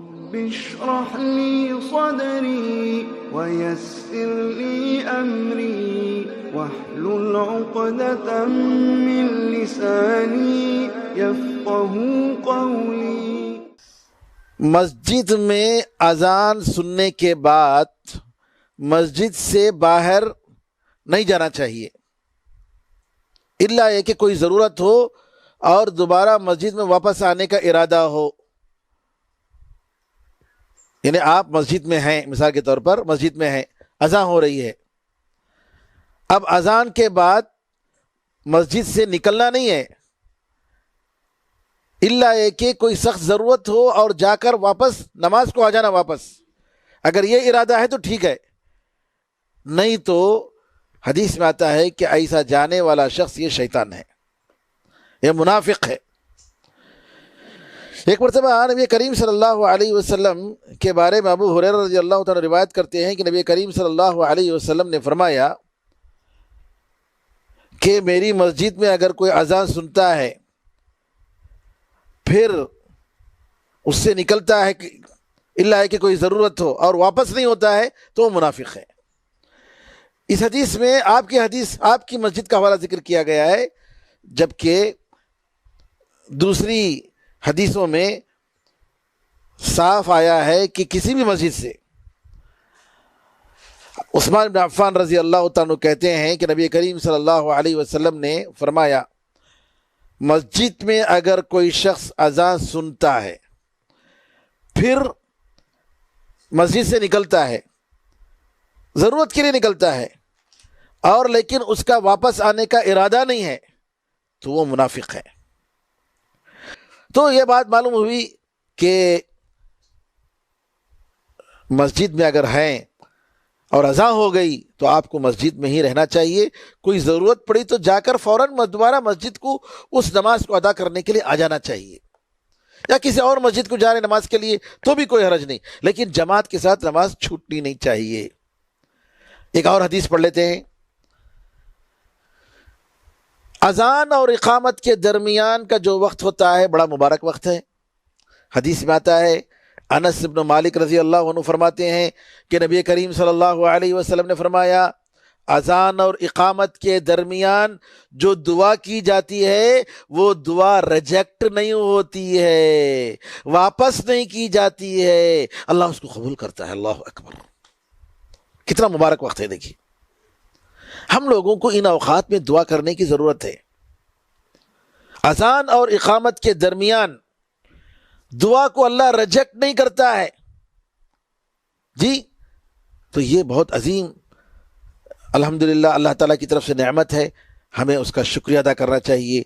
رب اشرح لي صدري ويسر لي أمري واحلل عقدة من لساني يفقه قولي۔ مسجد میں اذان سننے کے بعد مسجد سے باہر نہیں جانا چاہیے، الا یہ کہ کوئی ضرورت ہو اور دوبارہ مسجد میں واپس آنے کا ارادہ ہو۔ یعنی آپ مسجد میں ہیں، مثال کے طور پر مسجد میں ہیں، اذان ہو رہی ہے، اب اذان کے بعد مسجد سے نکلنا نہیں ہے، الا یہ کہ کوئی سخت ضرورت ہو اور جا کر واپس نماز کو آ جانا واپس۔ اگر یہ ارادہ ہے تو ٹھیک ہے، نہیں تو حدیث میں آتا ہے کہ ایسا جانے والا شخص یہ شیطان ہے، یہ منافق ہے۔ ایک مرتبہ نبی کریم صلی اللہ علیہ وسلم کے بارے میں ابو ہریرہ رضی اللہ تعالیٰ روایت کرتے ہیں کہ نبی کریم صلی اللہ علیہ وسلم نے فرمایا کہ میری مسجد میں اگر کوئی اذان سنتا ہے پھر اس سے نکلتا ہے الا ہے کہ کوئی ضرورت ہو اور واپس نہیں ہوتا ہے تو وہ منافق ہے۔ اس حدیث میں آپ کی مسجد کا حوالہ ذکر کیا گیا ہے، جبکہ دوسری حدیثوں میں صاف آیا ہے کہ کسی بھی مسجد سے۔ عثمان بن عفان رضی اللہ تعالیٰ عنہ کہتے ہیں کہ نبی کریم صلی اللہ علیہ وسلم نے فرمایا مسجد میں اگر کوئی شخص اذان سنتا ہے پھر مسجد سے نکلتا ہے، ضرورت کے لیے نکلتا ہے اور لیکن اس کا واپس آنے کا ارادہ نہیں ہے تو وہ منافق ہے۔ تو یہ بات معلوم ہوئی کہ مسجد میں اگر ہیں اور اذان ہو گئی تو آپ کو مسجد میں ہی رہنا چاہیے، کوئی ضرورت پڑی تو جا کر فوراً دوبارہ مسجد کو اس نماز کو ادا کرنے کے لیے آ جانا چاہیے، یا کسی اور مسجد کو جا رہے نماز کے لیے تو بھی کوئی حرج نہیں، لیکن جماعت کے ساتھ نماز چھوٹنی نہیں چاہیے۔ ایک اور حدیث پڑھ لیتے ہیں۔ اذان اور اقامت کے درمیان کا جو وقت ہوتا ہے بڑا مبارک وقت ہے۔ حدیث میں آتا ہے، انس بن مالک رضی اللہ عنہ فرماتے ہیں کہ نبی کریم صلی اللہ علیہ وسلم نے فرمایا اذان اور اقامت کے درمیان جو دعا کی جاتی ہے وہ دعا ریجیکٹ نہیں ہوتی ہے، واپس نہیں کی جاتی ہے، اللہ اس کو قبول کرتا ہے۔ اللہ اکبر، کتنا مبارک وقت ہے۔ دیکھیے ہم لوگوں کو ان اوقات میں دعا کرنے کی ضرورت ہے۔ اذان اور اقامت کے درمیان دعا کو اللہ ریجیکٹ نہیں کرتا ہے جی، تو یہ بہت عظیم الحمدللہ اللہ تعالیٰ کی طرف سے نعمت ہے، ہمیں اس کا شکریہ ادا کرنا چاہیے۔